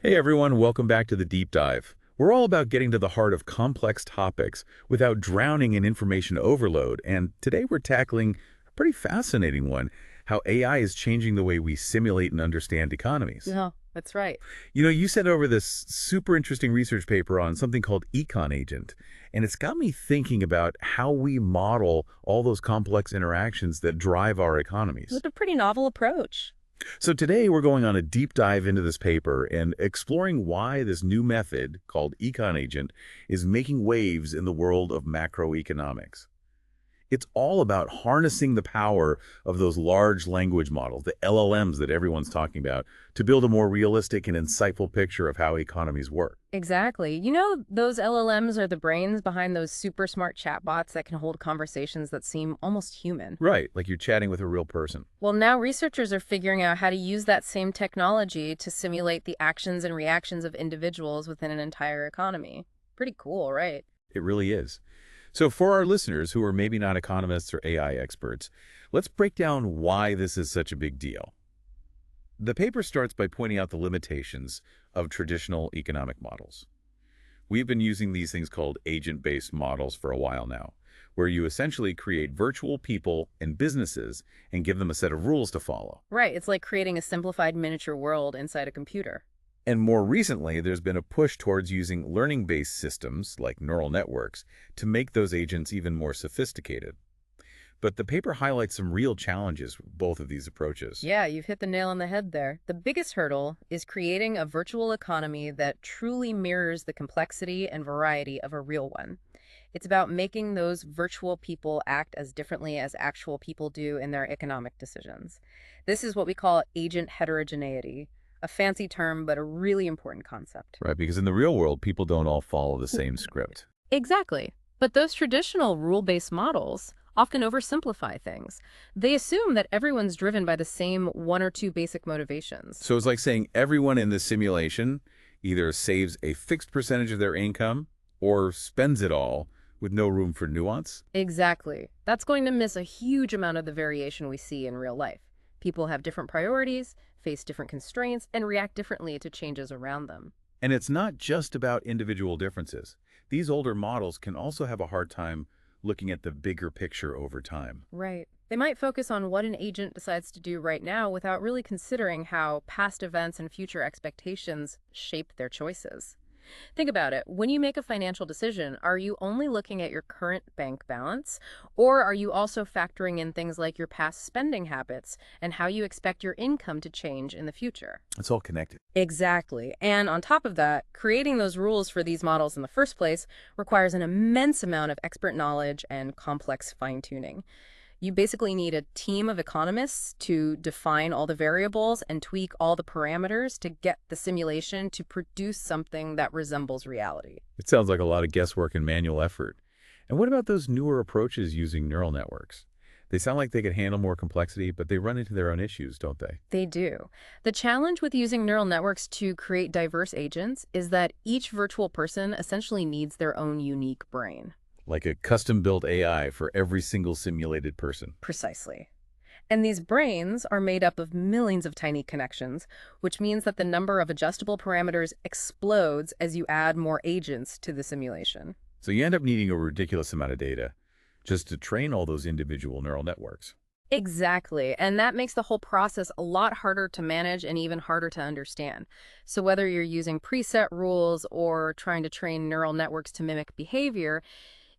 Hey everyone, welcome back to the Deep Dive. We're all about getting to the heart of complex topics without drowning in information overload, and today we're tackling a pretty fascinating one, how AI is changing the way we simulate and understand economies. No, that's right. You sent over this super interesting research paper on something called EconAgent, and it's got me thinking about how we model all those complex interactions that drive our economies. With a pretty novel approach. So today we're going on a deep dive into this paper and exploring why this new method called EconAgent is making waves in the world of macroeconomics. It's all about harnessing the power of those large language models, the LLMs that everyone's talking about, to build a more realistic and insightful picture of how economies work. Exactly. Those LLMs are the brains behind those super smart chatbots that can hold conversations that seem almost human. Right, like you're chatting with a real person. Well, now researchers are figuring out how to use that same technology to simulate the actions and reactions of individuals within an entire economy. Pretty cool, right? It really is. So for our listeners who are maybe not economists or AI experts, let's break down why this is such a big deal. The paper starts by pointing out the limitations of traditional economic models. We've been using these things called agent-based models for a while now, where you essentially create virtual people and businesses and give them a set of rules to follow. Right, it's like creating a simplified miniature world inside a computer. And more recently, there's been a push towards using learning-based systems like neural networks to make those agents even more sophisticated. But the paper highlights some real challenges with both of these approaches. Yeah, you've hit the nail on the head there. The biggest hurdle is creating a virtual economy that truly mirrors the complexity and variety of a real one. It's about making those virtual people act as differently as actual people do in their economic decisions. This is what we call agent heterogeneity, a fancy term, but a really important concept. Right, because in the real world, people don't all follow the same script. Exactly. But those traditional rule-based models often oversimplify things. They assume that everyone's driven by the same one or two basic motivations. So it's like saying everyone in the simulation either saves a fixed percentage of their income or spends it all with no room for nuance. Exactly. That's going to miss a huge amount of the variation we see in real life. People have different priorities, face different constraints, and react differently to changes around them. And it's not just about individual differences. These older models can also have a hard time looking at the bigger picture over time. Right. They might focus on what an agent decides to do right now without really considering how past events and future expectations shape their choices. Think about it. When you make a financial decision, are you only looking at your current bank balance, or are you also factoring in things like your past spending habits and how you expect your income to change in the future? It's all connected. Exactly. And on top of that, creating those rules for these models in the first place requires an immense amount of expert knowledge and complex fine-tuning. You basically need a team of economists to define all the variables and tweak all the parameters to get the simulation to produce something that resembles reality. It sounds like a lot of guesswork and manual effort. And what about those newer approaches using neural networks? They sound like they could handle more complexity, but they run into their own issues, don't they? They do. The challenge with using neural networks to create diverse agents is that each virtual person essentially needs their own unique brain. Like a custom-built AI for every single simulated person. Precisely. And these brains are made up of millions of tiny connections, which means that the number of adjustable parameters explodes as you add more agents to the simulation. So you end up needing a ridiculous amount of data just to train all those individual neural networks. Exactly. And that makes the whole process a lot harder to manage and even harder to understand. So whether you're using preset rules or trying to train neural networks to mimic behavior,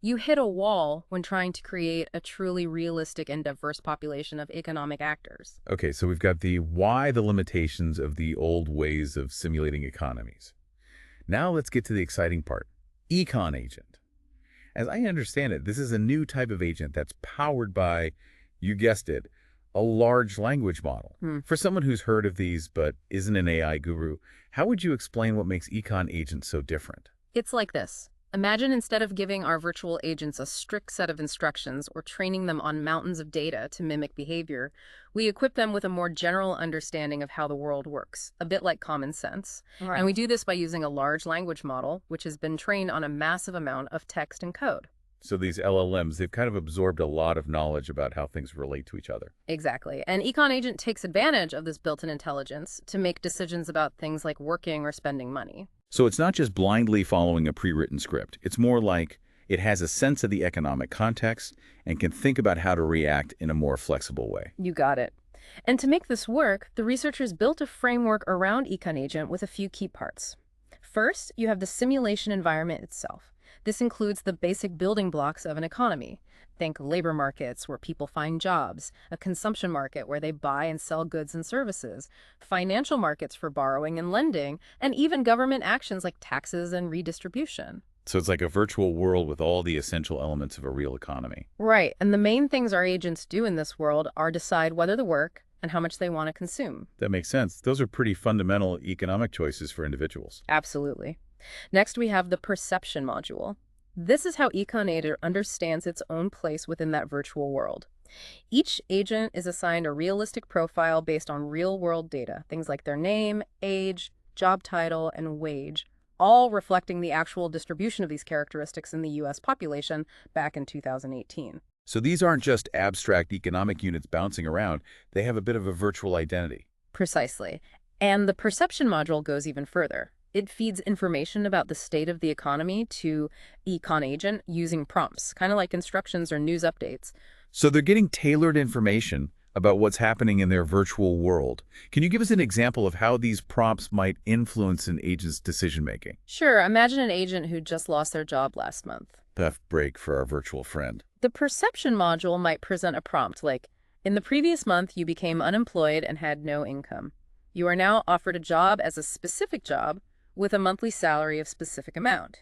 you hit a wall when trying to create a truly realistic and diverse population of economic actors. Okay, so we've got the why the limitations of the old ways of simulating economies. Now let's get to the exciting part, EconAgent. As I understand it, this is a new type of agent that's powered by, you guessed it, a large language model. For someone who's heard of these but isn't an AI guru, how would you explain what makes EconAgent so different? It's like this. Imagine instead of giving our virtual agents a strict set of instructions or training them on mountains of data to mimic behavior, we equip them with a more general understanding of how the world works, a bit like common sense. Right. And we do this by using a large language model, which has been trained on a massive amount of text and code. So these LLMs, they've kind of absorbed a lot of knowledge about how things relate to each other. Exactly. And EconAgent takes advantage of this built-in intelligence to make decisions about things like working or spending money. So it's not just blindly following a pre-written script. It's more like it has a sense of the economic context and can think about how to react in a more flexible way. You got it. And to make this work, the researchers built a framework around EconAgent with a few key parts. First, you have the simulation environment itself. This includes the basic building blocks of an economy. Think labor markets where people find jobs, a consumption market where they buy and sell goods and services, financial markets for borrowing and lending, and even government actions like taxes and redistribution. So it's like a virtual world with all the essential elements of a real economy. Right, and the main things our agents do in this world are decide whether to work and how much they want to consume. That makes sense. Those are pretty fundamental economic choices for individuals. Absolutely. Next, we have the perception module. This is how EconAgent understands its own place within that virtual world. Each agent is assigned a realistic profile based on real-world data, things like their name, age, job title, and wage, all reflecting the actual distribution of these characteristics in the U.S. population back in 2018. So these aren't just abstract economic units bouncing around. They have a bit of a virtual identity. Precisely. And the perception module goes even further. It feeds information about the state of the economy to EconAgent using prompts, kind of like instructions or news updates. So they're getting tailored information about what's happening in their virtual world. Can you give us an example of how these prompts might influence an agent's decision-making? Sure, imagine an agent who just lost their job last month. Tough break for our virtual friend. The perception module might present a prompt like, in the previous month, you became unemployed and had no income. You are now offered a job as a specific job with a monthly salary of specific amount.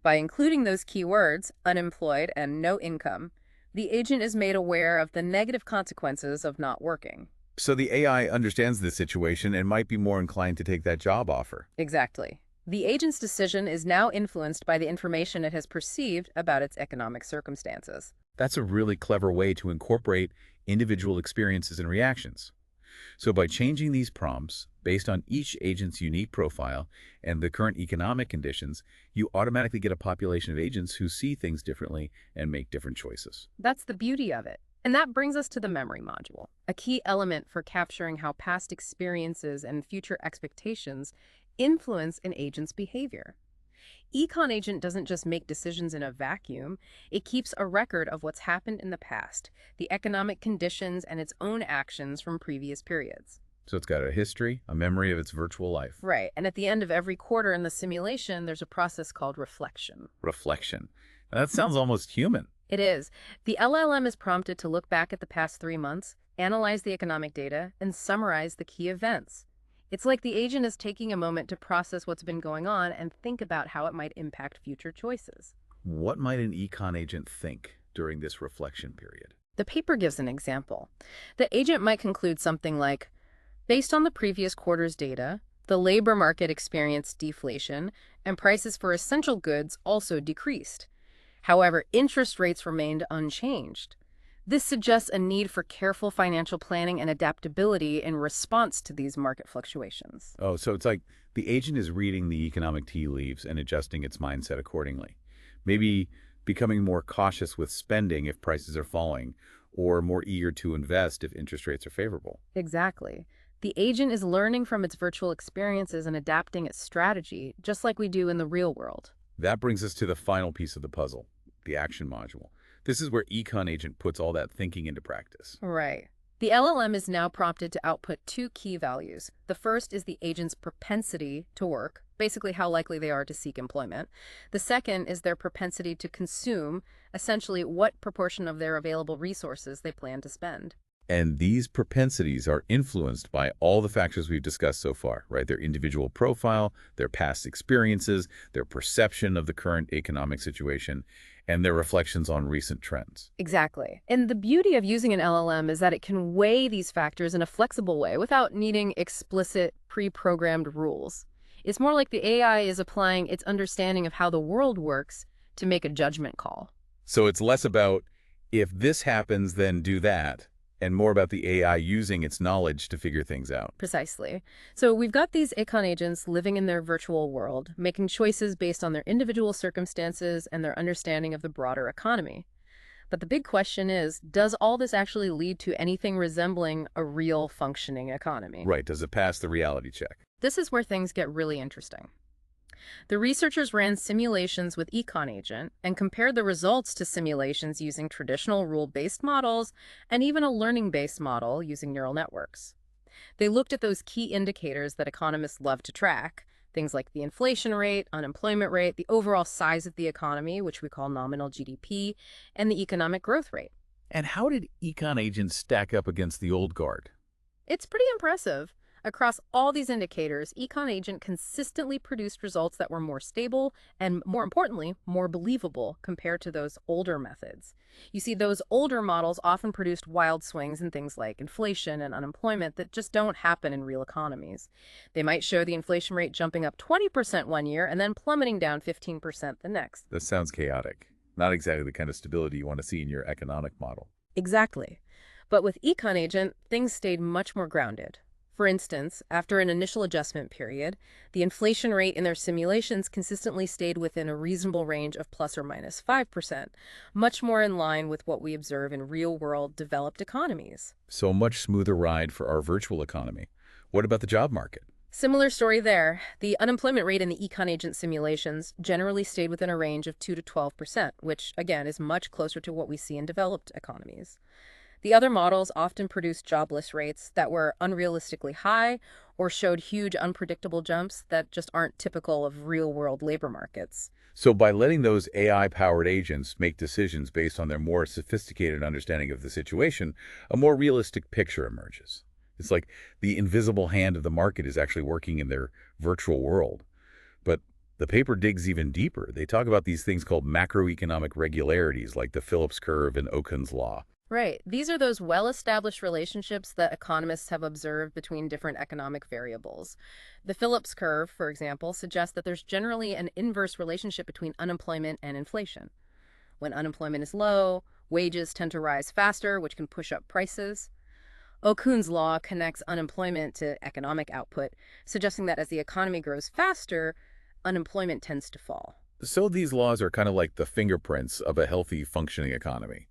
By including those keywords, unemployed and no income, the agent is made aware of the negative consequences of not working. So the AI understands this situation and might be more inclined to take that job offer. Exactly. The agent's decision is now influenced by the information it has perceived about its economic circumstances. That's a really clever way to incorporate individual experiences and reactions. So by changing these prompts based on each agent's unique profile and the current economic conditions, you automatically get a population of agents who see things differently and make different choices. That's the beauty of it. And that brings us to the memory module, a key element for capturing how past experiences and future expectations influence an agent's behavior. EconAgent doesn't just make decisions in a vacuum, it keeps a record of what's happened in the past, the economic conditions, and its own actions from previous periods. So it's got a history, a memory of its virtual life. Right, and at the end of every quarter in the simulation, there's a process called reflection. Reflection. Now, that sounds almost human. It is. The LLM is prompted to look back at the past 3 months, analyze the economic data, and summarize the key events. It's like the agent is taking a moment to process what's been going on and think about how it might impact future choices. What might an econ agent think during this reflection period? The paper gives an example. The agent might conclude something like, based on the previous quarter's data, the labor market experienced deflation, and prices for essential goods also decreased. However, interest rates remained unchanged. This suggests a need for careful financial planning and adaptability in response to these market fluctuations. Oh, so it's like the agent is reading the economic tea leaves and adjusting its mindset accordingly. Maybe becoming more cautious with spending if prices are falling, or more eager to invest if interest rates are favorable. Exactly. The agent is learning from its virtual experiences and adapting its strategy, just like we do in the real world. That brings us to the final piece of the puzzle, the action module. This is where EconAgent puts all that thinking into practice. Right. The LLM is now prompted to output 2 key values. The first is the agent's propensity to work, basically how likely they are to seek employment. The second is their propensity to consume, essentially what proportion of their available resources they plan to spend. And these propensities are influenced by all the factors we've discussed so far, right? Their individual profile, their past experiences, their perception of the current economic situation, and their reflections on recent trends. Exactly. And the beauty of using an LLM is that it can weigh these factors in a flexible way without needing explicit, pre-programmed rules. It's more like the AI is applying its understanding of how the world works to make a judgment call. So it's less about, if this happens, then do that, And more about the AI using its knowledge to figure things out. Precisely. So we've got these econ agents living in their virtual world, making choices based on their individual circumstances and their understanding of the broader economy. But the big question is, does all this actually lead to anything resembling a real functioning economy? Right, does it pass the reality check? This is where things get really interesting. The researchers ran simulations with EconAgent and compared the results to simulations using traditional rule-based models and even a learning-based model using neural networks. They looked at those key indicators that economists love to track, things like the inflation rate, unemployment rate, the overall size of the economy, which we call nominal GDP, and the economic growth rate. And how did EconAgent stack up against the old guard? It's pretty impressive. Across all these indicators, EconAgent consistently produced results that were more stable and, more importantly, more believable compared to those older methods. You see, those older models often produced wild swings in things like inflation and unemployment that just don't happen in real economies. They might show the inflation rate jumping up 20% one year and then plummeting down 15% the next. That sounds chaotic. Not exactly the kind of stability you want to see in your economic model. Exactly. But with EconAgent, things stayed much more grounded. For instance, after an initial adjustment period, the inflation rate in their simulations consistently stayed within a reasonable range of plus or minus 5%, much more in line with what we observe in real-world developed economies. So a much smoother ride for our virtual economy. What about the job market? Similar story there. The unemployment rate in the EconAgent simulations generally stayed within a range of 2 to 12%, which, again, is much closer to what we see in developed economies. The other models often produced jobless rates that were unrealistically high or showed huge unpredictable jumps that just aren't typical of real-world labor markets. So by letting those AI-powered agents make decisions based on their more sophisticated understanding of the situation, a more realistic picture emerges. It's like the invisible hand of the market is actually working in their virtual world. But the paper digs even deeper. They talk about these things called macroeconomic regularities, like the Phillips curve and Okun's law. Right. These are those well-established relationships that economists have observed between different economic variables. The Phillips curve, for example, suggests that there's generally an inverse relationship between unemployment and inflation. When unemployment is low, wages tend to rise faster, which can push up prices. Okun's law connects unemployment to economic output, suggesting that as the economy grows faster, unemployment tends to fall. So these laws are kind of like the fingerprints of a healthy, functioning economy.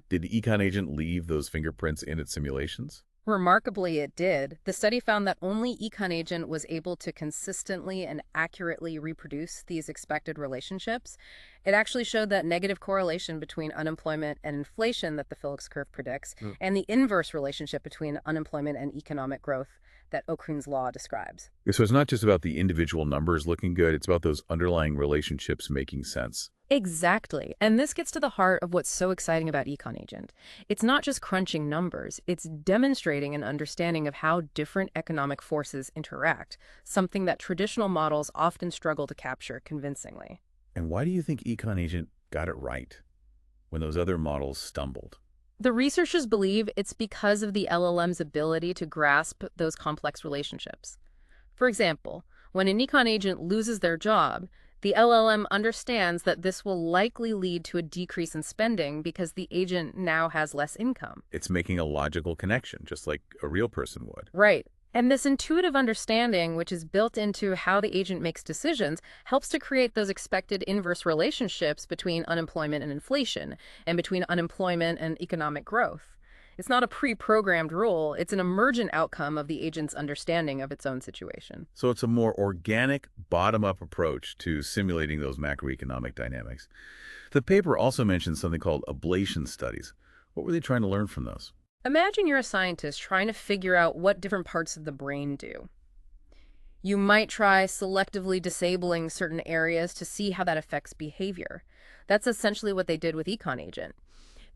Did EconAgent leave those fingerprints in its simulations? Remarkably, it did. The study found that only EconAgent was able to consistently and accurately reproduce these expected relationships. It actually showed that negative correlation between unemployment and inflation that the Phillips curve predicts, and the inverse relationship between unemployment and economic growth that Okun's law describes. So it's not just about the individual numbers looking good, it's about those underlying relationships making sense. Exactly. And this gets to the heart of what's so exciting about EconAgent. It's not just crunching numbers, it's demonstrating an understanding of how different economic forces interact, something that traditional models often struggle to capture convincingly. And why do you think EconAgent got it right when those other models stumbled? The researchers believe it's because of the LLM's ability to grasp those complex relationships. For example, when an EconAgent loses their job, the LLM understands that this will likely lead to a decrease in spending because the agent now has less income. It's making a logical connection, just like a real person would. Right. And this intuitive understanding, which is built into how the agent makes decisions, helps to create those expected inverse relationships between unemployment and inflation, and between unemployment and economic growth. It's not a pre-programmed rule, it's an emergent outcome of the agent's understanding of its own situation. So it's a more organic, bottom-up approach to simulating those macroeconomic dynamics. The paper also mentions something called ablation studies. What were they trying to learn from those? Imagine you're a scientist trying to figure out what different parts of the brain do. You might try selectively disabling certain areas to see how that affects behavior. That's essentially what they did with EconAgent.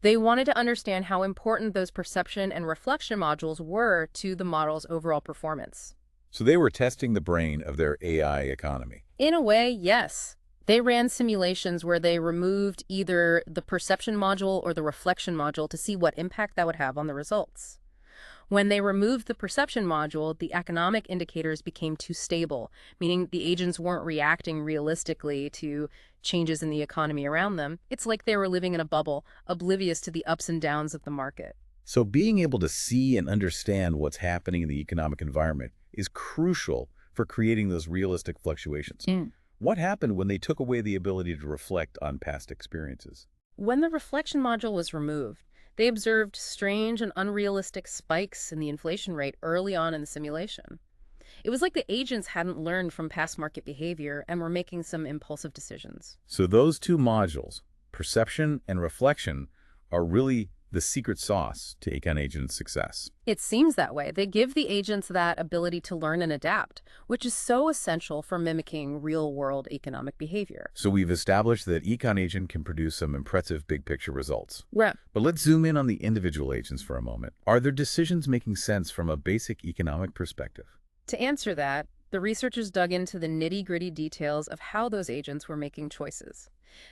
They wanted to understand how important those perception and reflection modules were to the model's overall performance. So they were testing the brain of their AI economy. In a way, yes. They ran simulations where they removed either the perception module or the reflection module to see what impact that would have on the results. When they removed the perception module, the economic indicators became too stable, meaning the agents weren't reacting realistically to changes in the economy around them. It's like they were living in a bubble, oblivious to the ups and downs of the market. So being able to see and understand what's happening in the economic environment is crucial for creating those realistic fluctuations. What happened when they took away the ability to reflect on past experiences? When the reflection module was removed, they observed strange and unrealistic spikes in the inflation rate early on in the simulation. It was like the agents hadn't learned from past market behavior and were making some impulsive decisions. So those two modules, perception and reflection, are really the secret sauce to EconAgent's success. It seems that way. They give the agents that ability to learn and adapt, which is so essential for mimicking real-world economic behavior. So we've established that EconAgent can produce some impressive big-picture results. Right. But let's zoom in on the individual agents for a moment. Are their decisions making sense from a basic economic perspective? To answer that, the researchers dug into the nitty-gritty details of how those agents were making choices.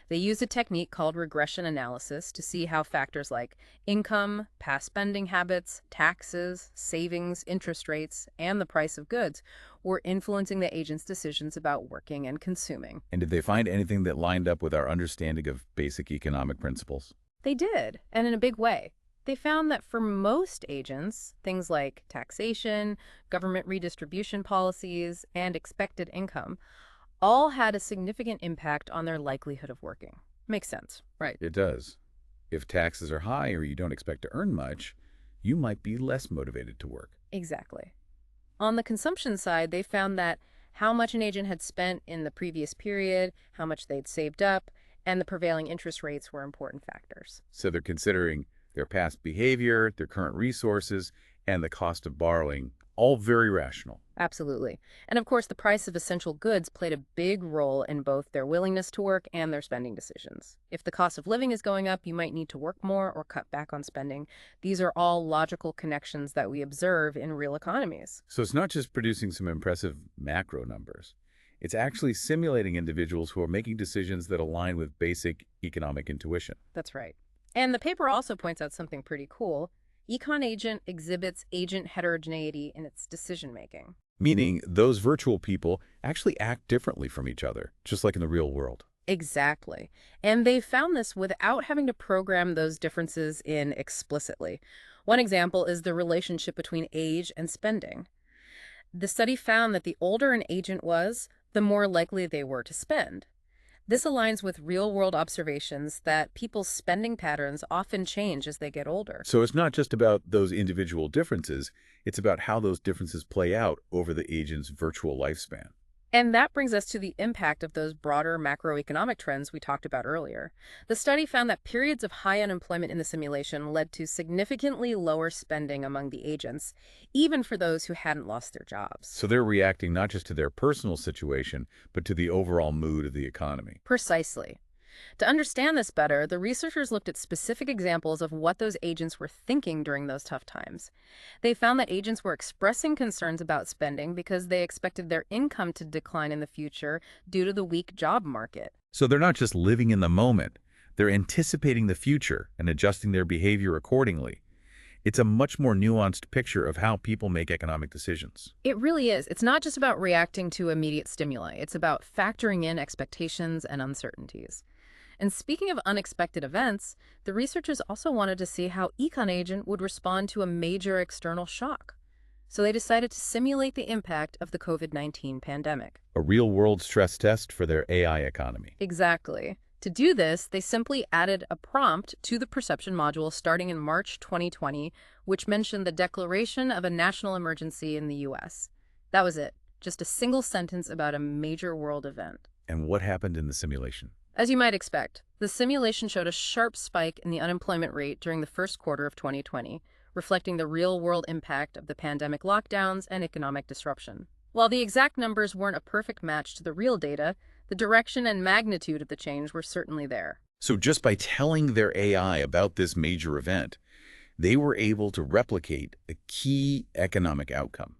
They used a technique called regression analysis to see how factors like income, past spending habits, taxes, savings, interest rates, and the price of goods were influencing the agent's decisions about working and consuming. And did they find anything that lined up with our understanding of basic economic principles? They did, and in a big way. They found that for most agents, things like taxation, government redistribution policies, and expected income all had a significant impact on their likelihood of working. Makes sense, right? It does. If taxes are high or you don't expect to earn much, you might be less motivated to work. Exactly. On the consumption side, they found that how much an agent had spent in the previous period, how much they'd saved up, and the prevailing interest rates were important factors. So they're considering their past behavior, their current resources, and the cost of borrowing, all very rational. Absolutely. And of course, the price of essential goods played a big role in both their willingness to work and their spending decisions. If the cost of living is going up, you might need to work more or cut back on spending. These are all logical connections that we observe in real economies. So it's not just producing some impressive macro numbers. It's actually simulating individuals who are making decisions that align with basic economic intuition. That's right. And the paper also points out something pretty cool. EconAgent exhibits agent heterogeneity in its decision-making. Meaning those virtual people actually act differently from each other, just like in the real world. Exactly. And they found this without having to program those differences in explicitly. One example is the relationship between age and spending. The study found that the older an agent was, the more likely they were to spend. This aligns with real-world observations that people's spending patterns often change as they get older. So it's not just about those individual differences, it's about how those differences play out over the agent's virtual lifespan. And that brings us to the impact of those broader macroeconomic trends we talked about earlier. The study found that periods of high unemployment in the simulation led to significantly lower spending among the agents, even for those who hadn't lost their jobs. So they're reacting not just to their personal situation, but to the overall mood of the economy. Precisely. To understand this better, the researchers looked at specific examples of what those agents were thinking during those tough times. They found that agents were expressing concerns about spending because they expected their income to decline in the future due to the weak job market. So they're not just living in the moment, they're anticipating the future and adjusting their behavior accordingly. It's a much more nuanced picture of how people make economic decisions. It really is. It's not just about reacting to immediate stimuli. It's about factoring in expectations and uncertainties. And speaking of unexpected events, the researchers also wanted to see how EconAgent would respond to a major external shock. So they decided to simulate the impact of the COVID-19 pandemic. A real-world stress test for their AI economy. Exactly. To do this, they simply added a prompt to the perception module starting in March 2020, which mentioned the declaration of a national emergency in the U.S. That was it. Just a single sentence about a major world event. And what happened in the simulation? As you might expect, the simulation showed a sharp spike in the unemployment rate during the first quarter of 2020, reflecting the real-world impact of the pandemic lockdowns and economic disruption. While the exact numbers weren't a perfect match to the real data, the direction and magnitude of the change were certainly there. So just by telling their AI about this major event, they were able to replicate a key economic outcome.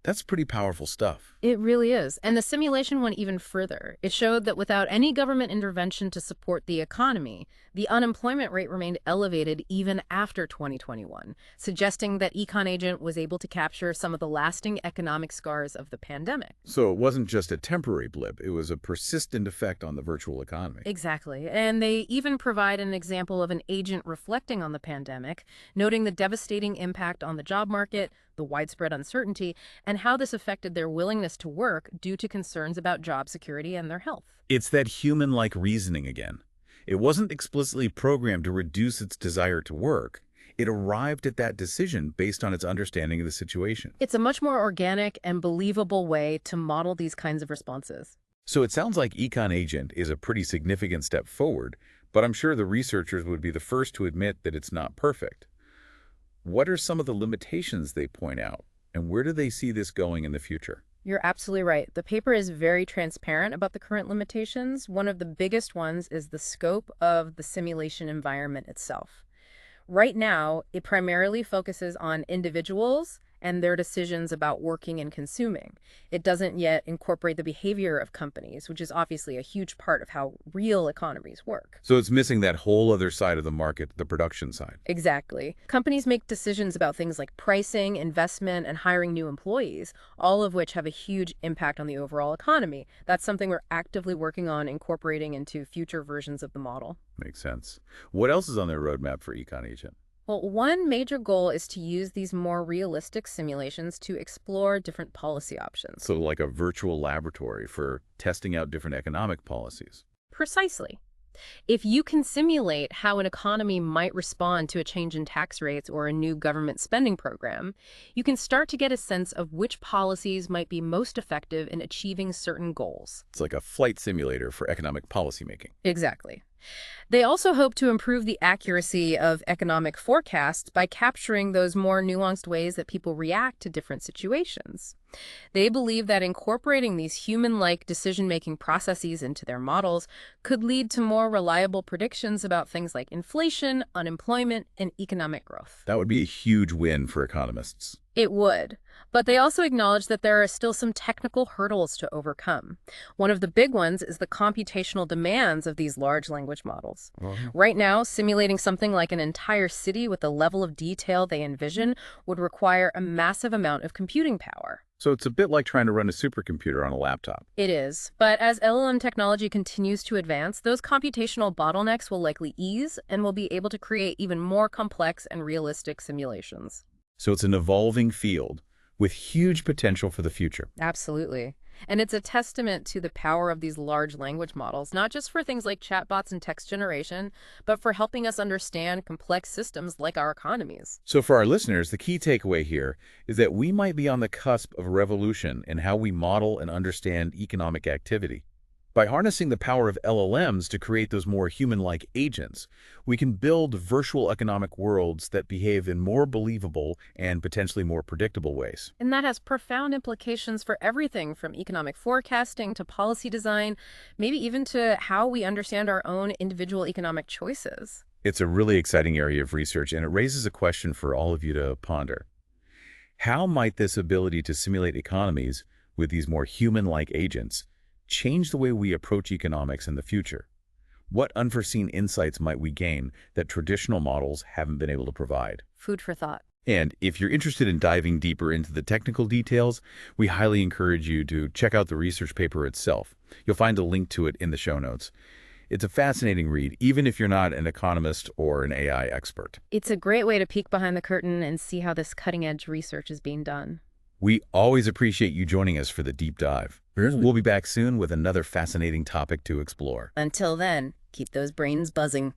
That's pretty powerful stuff. It really is. And the simulation went even further. It showed that without any government intervention to support the economy, the unemployment rate remained elevated even after 2021, suggesting that EconAgent was able to capture some of the lasting economic scars of the pandemic. So it wasn't just a temporary blip, it was a persistent effect on the virtual economy. Exactly. And they even provide an example of an agent reflecting on the pandemic, noting the devastating impact on the job market, the widespread uncertainty, and how this affected their willingness to work due to concerns about job security and their health. It's that human-like reasoning again. It wasn't explicitly programmed to reduce its desire to work. It arrived at that decision based on its understanding of the situation. It's a much more organic and believable way to model these kinds of responses. So it sounds like EconAgent is a pretty significant step forward, but I'm sure the researchers would be the first to admit that it's not perfect. What are some of the limitations they point out, and where do they see this going in the future? You're absolutely right. The paper is very transparent about the current limitations. One of the biggest ones is the scope of the simulation environment itself. Right now, it primarily focuses on individuals and their decisions about working and consuming. It doesn't yet incorporate the behavior of companies, which is obviously a huge part of how real economies work. So it's missing that whole other side of the market, the production side. Exactly. Companies make decisions about things like pricing, investment, and hiring new employees, all of which have a huge impact on the overall economy. That's something we're actively working on incorporating into future versions of the model. Makes sense. What else is on their roadmap for EconAgent? Well, one major goal is to use these more realistic simulations to explore different policy options. So like a virtual laboratory for testing out different economic policies. Precisely. If you can simulate how an economy might respond to a change in tax rates or a new government spending program, you can start to get a sense of which policies might be most effective in achieving certain goals. It's like a flight simulator for economic policymaking. Exactly. They also hope to improve the accuracy of economic forecasts by capturing those more nuanced ways that people react to different situations. They believe that incorporating these human-like decision-making processes into their models could lead to more reliable predictions about things like inflation, unemployment, and economic growth. That would be a huge win for economists. It would. But they also acknowledge that there are still some technical hurdles to overcome. One of the big ones is the computational demands of these large language models. Right now, simulating something like an entire city with the level of detail they envision would require a massive amount of computing power. So it's a bit like trying to run a supercomputer on a laptop. It is. But as LLM technology continues to advance, those computational bottlenecks will likely ease and we'll be able to create even more complex and realistic simulations. So it's an evolving field with huge potential for the future. Absolutely. And it's a testament to the power of these large language models, not just for things like chatbots and text generation, but for helping us understand complex systems like our economies. So for our listeners, the key takeaway here is that we might be on the cusp of a revolution in how we model and understand economic activity. By harnessing the power of LLMs to create those more human-like agents, we can build virtual economic worlds that behave in more believable and potentially more predictable ways. And that has profound implications for everything from economic forecasting to policy design, maybe even to how we understand our own individual economic choices. It's a really exciting area of research, and it raises a question for all of you to ponder. How might this ability to simulate economies with these more human-like agents change the way we approach economics in the future? What unforeseen insights might we gain that traditional models haven't been able to provide? Food for thought. And if you're interested in diving deeper into the technical details, we highly encourage you to check out the research paper itself. You'll find a link to it in the show notes. It's a fascinating read, even if you're not an economist or an AI expert. It's a great way to peek behind the curtain and see how this cutting-edge research is being done. We always appreciate you joining us for the deep dive. We'll be back soon with another fascinating topic to explore. Until then, keep those brains buzzing.